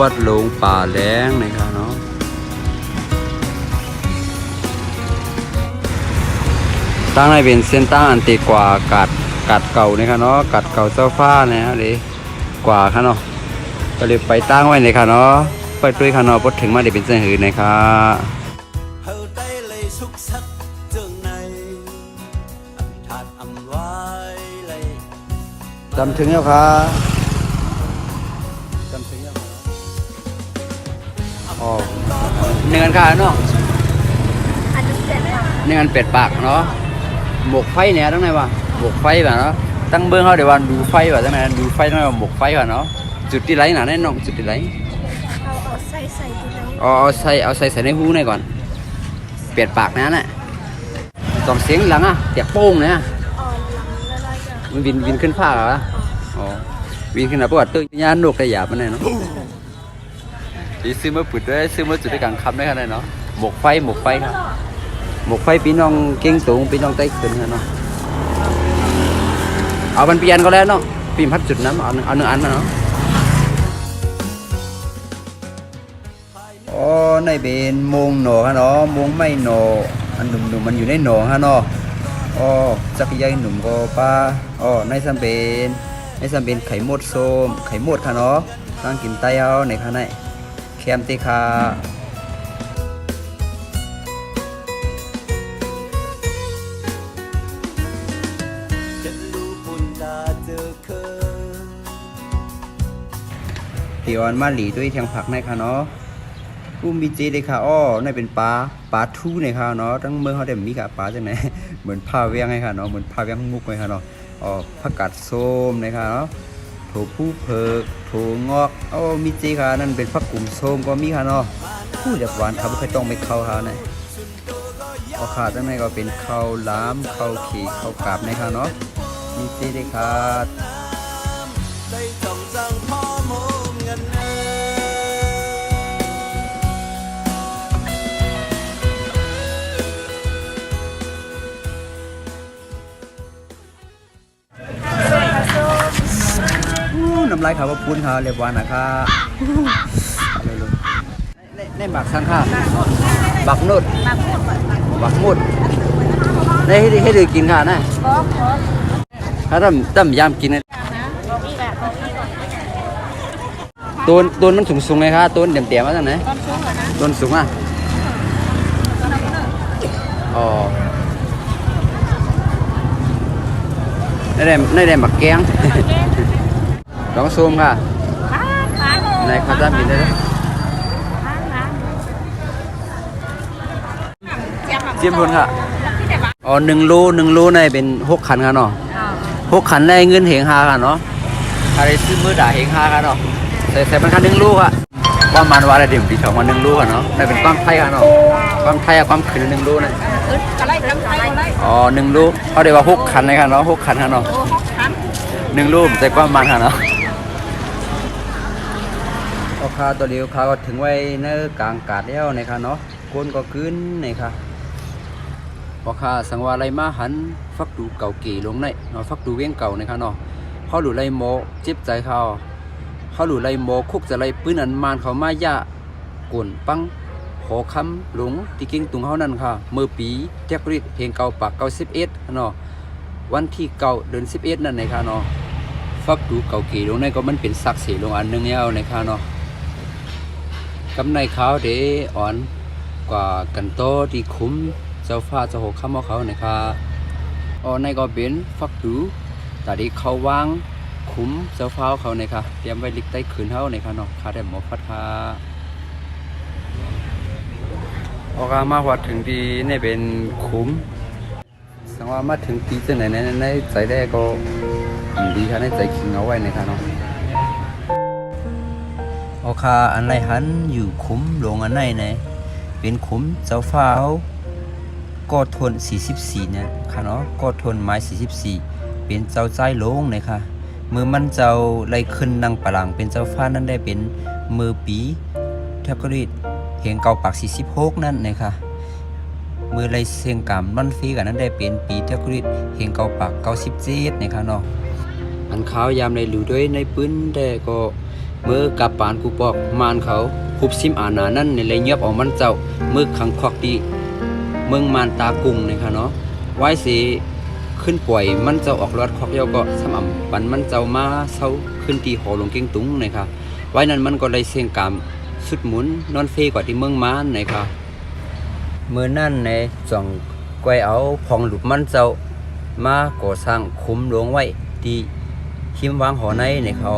วัดหลงป่าแดงนะครับเนาะตั้งในเป็นเส้นตั้งอันตีกว่ากัดเก่านะครับเนาะกัดเก่าเจ้าฟ้าเนี่ยเลยกว่าครับเนาะก็เลยไปตั้งไว้เลยครับเนาะไปด้วยครับเนาะพอถึงมาได้เป็นเส้นหือนะครับจำถึงแล้วครับจำถึงแล้วอ๋อเนื้อค่ะเนาะเนื้อเป็ดปากเนาะหมกไฟเนี่ยตั้งไหนวะหมกไฟแบบเนาะตั้งเบื้องเขาเดี๋ยววันดูไฟแบบตั้งไหนดูไฟตั้งไหนหมกไฟแบบเนาะจุดที่ไรหนาแน่นอนจุดที่ไรเอาใส่ที่ไหนเอาใส่ในหูนี่ก่อนเปลี่ยนปากนะน่ะต้องเสียงหลังอ่ะเตียกโป้งเนี่ยมันวินขึ้นผ้าเหรออ๋อวินขึ้นหน้าปกติยานนกกระยาบมันเลยเนาะที่ซื้อมาปุดด้วยซื้อมาจุดด้วยกันคำได้ขนาดเนาะหมกไฟครับหมกไฟพี่น้องเก่งสูงพี่น้องใต้ขึ้นเนาะเอามันเปลี่ยนก็แล้วเนาะปีนพัดจุดน้ำเอาหนึ่งอันเนาะอ๋อในเป็นมงหนอฮะเนาะมงไม่หนออันหนุ่มมันอยู่ในหนอฮะเนาะอ๋อจักรยานหนุ่มก็ป้าอ๋อในสัมเป็นไข่มดส้มไข่มดค่ะเนาะตั้งกินไตเอาในค่ะในแคมติคาตีออนมาหลีด้วยเทียงผักในค่ะเนาะอุ้มบีจีเลยค่ะอ้อในเป็นปลาทูในค่ะเนาะทั้งเมืองเขาเดี๋ยวมีกับปลาจังไหนเหมือนผ้าเวียงไงค่ะเนาะเหมือนผ้าเวียงมุกไงค่ะเนาะอ๋อผักกาดส้มในค่ะเนาะโถผู้เพิกโถงอกอ๋อมีจีค่ะนั่นเป็นผักกลุ่มส้มก็มีค่ะเนาะผู้จับหวานครับไม่ต้องไปเข้าค่ะเนี่ยอ๋อค่ะจังไหนก็เป็นข้าวล้ามข้าวขี่ข้าวกาบในค่ะเนาะมีจีเลยค่ะน้ำลายขาวปุ้นค่ะเรียบวานนะครับในหมักสังข้าบักนุดบักมุดได้ให้ดูกินค่ะนะถ้าตั้มยำกินนะต้นมันสูงไงคะต้นเดี่ยมๆมาจากไหนต้นสูงอ่ะอ๋อได้หมักแกงลองซูมค่ะในข้าวต้มกินได้ไหมเจียมพนค่ะอ๋อ1 โลในเป็น6 ขันค่ะเนาะ6 ขันได้เงินเหงหาค่ะเนาะอะไรซื้อมือด่าเหงหาค่ะเนาะใส่มันค่ะ1 โลค่ะความมันว่าอะไรเดี๋ยวปี2 มา1 โลค่ะเนาะได้เป็นความไทยค่ะเนาะความไทยกับความขืน1 โลเนี่ยอ๋อ1 โลเขาเรียกว่า6 ขันเลยค่ะเนาะ6 ขันค่ะเนาะ1 โลใส่ความมันค่ะเนาะราคาตัวเดียวเขาก็ถึงไว้ในกลางกาดแล้วนะครับเนาะคนก็ขึ้นนะครับราคาสังวาไรมาหันฟักดูเก่าเก๋ลงในเนาะฟักดูเวียงเก่านะครับเนาะเขาหลุดไรโมเจ็บใจเขาหลุดไรโมคุกจะไรปืนอันมานเขามายะกวนปังขอคำหลงที่เก่งตุงเขานั่นค่ะเมื่อปีแจ็คริดเพลงเก่าปาก91เนาะวันที่เดือน11นั่นนะครับเนาะฟักดูเก่าเก๋ลงในก็มันเป็นศักดิ์ศรีลงอันนึงแล้วนะครับเนาะกำในเขาเดอ่อนกว่ากันโตที่คุ้มเจ้าฟ้าเจ้าหกข้ามเขานะครับอ๋อในก็เป็นฟักดูแต่ที่เขาวางคุ้มเจ้าฟ้าเขานะครับเตรียมไว้ลิกใต้ขืนเขานะครับเนาะคาแต่หมอพัดคาออกมาวัดถึงดีนี่เป็นคุ้มสังว่ามาถึงปีจังไหนในใจได้ก็ดีค่ะในใจขิงเอาไว้นะครับเนาะโอคาอันไรหันอยู่คุ้มลงอันไหนเนี่ยเป็นคุ้มเจ้าฟ้าก็ทน44เนี่ยค่ะเนาะก็ทนไม้44เป็นเจ้าใจลงเนี่ยค่ะมือมันเจ้าไรขึ้นนั่งปลังเป็นเจ้าฟ้านั้นได้เป็นมือปีแทบก็รีดเหียงเก่าปาก46นั่นเนี่ยค่ะมือไรเสียงกำมันฟีกันนั้นได้เป็นปีแทบก็รีดเหียงเก่าปาก97เนี่ยค่ะเนาะอันขาวยามในหลิวด้วยในปืนได้ก็ มือกับปานกูปอกมานเขาคุบซิมอานานั่นในเลยเงียบออกมันเจ้ามือขังควักดีเมืองมานตากุงนะคะเนาะไว้สิขึ้นป่วยมันเจ้าออกรอดควักเยาก็สม่ำปันมันเจ้ามาเศร้าขึ้นตีหอลงเก่งตุงนะคะไว้นั้นมันก็เลยเสียงกามสุดหมุนนอนเฟกว่าที่เมืองมานนะคะมือนั่นในจ่องก้อยเอาพองหลุดมันเจ้ามาก่อสร้างคุ้มหลวงไว้ที่หิมวางหอในเขา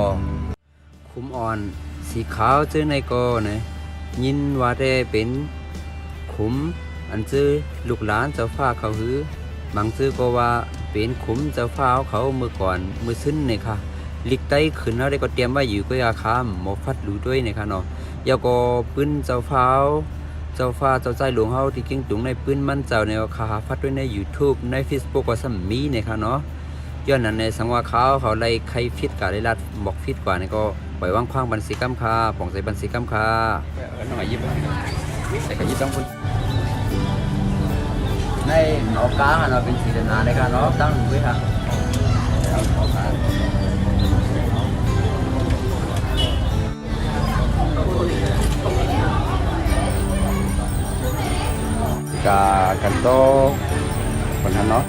คุ้มอ่อนสีขาวชื่อในก็เนี่ยยินว่าได้เป็นขุมอันชื่อลูกหลานเจ้าฟ้าเขาหือบางชื่อก็ว่าเป็นขุมเจ้าฟ้าเขาเมื่อก่อนเมื่อซึ้นเนี่ยค่ะลิกไต้ขึ้นแล้วได้ก็เตรียมไว้อยู่ก็ยาคามหมอฟัดรู้ด้วยเนี่ยค่ะเนาะยาก็ปืนเจ้าฟ้าเจ้าฟ้าเจ้าใจหลวงเฮาที่เก่งตุงในปืนมันเจ้าเนี่ยขาฟัดด้วยใน YouTube ใน Facebook ก็ซ้ำมีเนี่ยค่ะเนาะย้อนนั้นในสังวาเขาเลยใครฟิตกาได้รัดบอกฟิตกว่านี่ก็ปล่อยว่างคว้างบันสีกัมคาป่องใส่บันสีกัมคาน้องยิบใส่กระยิบต้องคุณในหนอกลางเราเป็นสีนาในการเนาะตั้งไว้ค่ะกากันโตคนนั้นเนาะ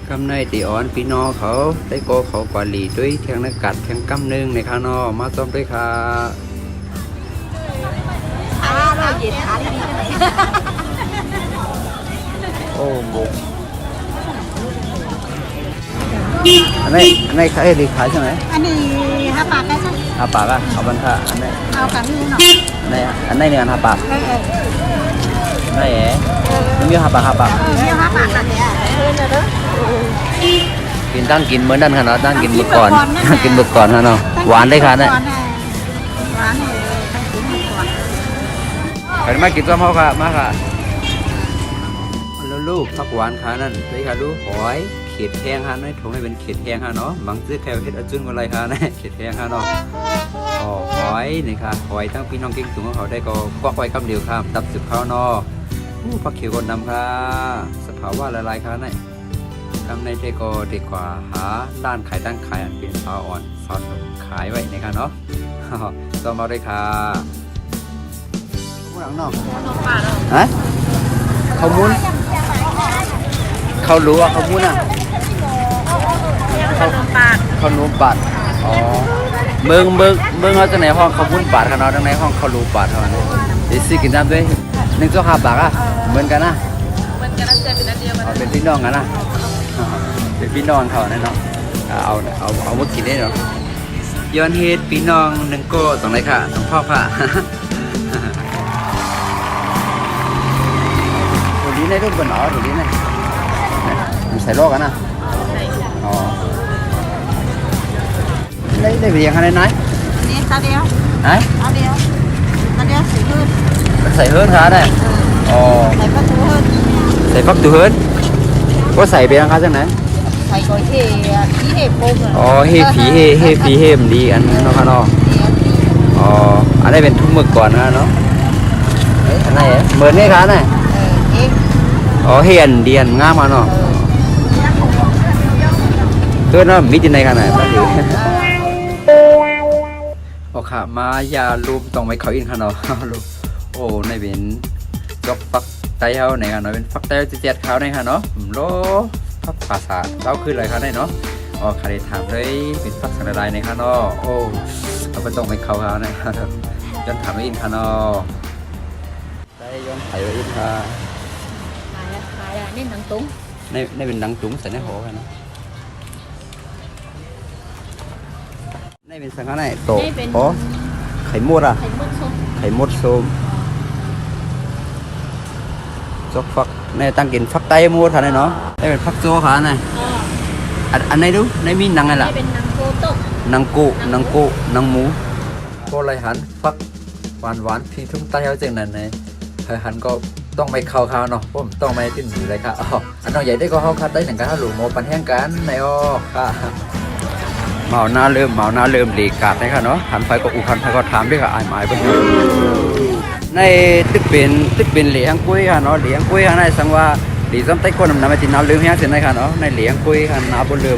กำในตีอ่อนพี่น้องเขาได้โกเขากว่าหลีด้วยแทงนักกัดแทงกำนึงในข้างนอกมาต้มด้วยค่ะเราเย็นขาดีโอ้โหอันนี้ขายดีขายใช่ไหมอันนี้5 บาทได้ใช่5 บาทอ่ะเอาบันค่าอันนี้เอากันนี่หน่อยอันนี้เนี่ย5 บาทนี่เอ๋มี5 บาท5 บาทมี5 บาทละเนี่ยกินตั้งกินเหมือนนั่นค่ะเนาะตั้งกินเมื่อก่อนกินเมื่อก่อนค่ะเนาะหวานได้ค่ะเนี่ยหวานเลยตั้งกินเมื่อก่อนเห็นไหมกินต้มเขาค่ะมาค่ะแล้วลูกผักหวานค่ะนั่นเลยค่ะลูกหอยเขียดแห้งค่ะน้อยถุงให้เป็นเขียดแห้งค่ะเนาะบางซื้อแถวเฮ็ดอาจุนก็ไรค่ะเนี่ยเขียดแห้งค่ะเนาะหอยนี่ค่ะหอยทั้งพี่น้องเก่งถุงของเขาได้ก็กวักไว้กำเดียวค่ะตับสืบข้าวเนาะผักเขียวกดนำค่ะสภาวะละลายค่ะเนี่ยกำในเทโกดีกว่าหาด้านขายอันเป็นซาวอ่อนซอสขายไว้ในค่ะเนาะต่อมาด้วยค่ะผู้หลังนอกฮะเขามุ้นเขารู้ว่าเขามุ้นอ่ะเขารู้ปาดอ๋อเมืองเขาจะไหนห้องเขามุ้นปาดเขาเนาะดังในห้องเขารู้ปาดเขาเนี่ยเดี๋ยวซื้อกินน้ำด้วย1.5 บาทอ่ะเหมือนกันนะเป็นพี่น้องกันนะเป็นพี่น้องเขาเนี่ยเนาะเอามากินได้เนาะย้อนเฮ็ดพี่น้องหนึ่งโก้ตรงไหนค่ะตรงพ่อค่ะตัวนี้ในรูปบนหนอตัวนี้เนี่ยมันใส่โลกันนะอ๋อได้เรียงอะไรไหนนี่ตาเดียวไหนตาเดียวใส่เฮิร์นค่ะได้อ๋อใส่ฟักตูเฮิร์นใส่ฟักตูเฮิร์นก็ใส่ไปยังคะจังไหนใส่ก้อยผีเห็บโป่งอ๋อเห็บผีเห็บดีอันนั้นเนาะค่ะเนาะอ๋ออันนี้เป็นทุ่มหมึกก่อนนะเนาะอันไหนเหมือนนี่ค่ะเนี่ยอ๋อเฮียนเดียนงามมาเนาะตัวนั้นมิจินในขนาดนั้นโอ้ค่ะมายาลูมต้องไว้เขาอินค่ะเนาะลูโอ้ในเป็นจอกฟักไตเฮาในค่ะเนาะเป็นฟักไตจะเจ็ดเขาในค่ะเนาะโลฟักภาษาเราคืออะไรคะเนาะอ๋อคาริถามเลยเป็นฟักสารลายในค่ะเนาะโอ้เราก็ต้องไปเขาในค่ะย้อนถามไว้อินค่ะเนาะได้ย้อนไถไว้อินค่ะขายนี่หนังตุ้งในเป็นหนังตุ้งใส่ในหัวกันนะในเป็นสังฆะไหนโตอ๋อไข่มดอ่ะไข่มดส้มจกฟักในตั้งกินฟักไตมดค่ะเนาะได้เป็นฟักโจค่ะไหนอันไหนดูในมีหนังอะไรล่ะเป็นหนังโกโต้หนังโกหนังหมูพอไรหันฟักหวานพี่ทุ่งไตเขาเจ๋งนั่นไงหันก็ต้องไปเข้าเนาะผมต้องไปติ้นอยู่เลยค่ะอ๋ออันน้องใหญ่ได้ก็เข้าคัดได้หนังกันถ้าหลูโมปันแห้งกันในอ๋อค่ะ เมาหน้าเริ่มเหลกาดนะครับเนาะหันไปก็อุคันไปก็ถามด้วยค่ะอายหมายเพิ่นในตึกเป็นเหลียงกุ้ยค่ะเนาะเหลียงกุ้ยค่ะในสังว่าดีซ้ำใต้คนนำมาตินาลืมแฮงเสินได้ค่ะเนาะในเหลียงกุ้ยค่ะนาบ่ลืม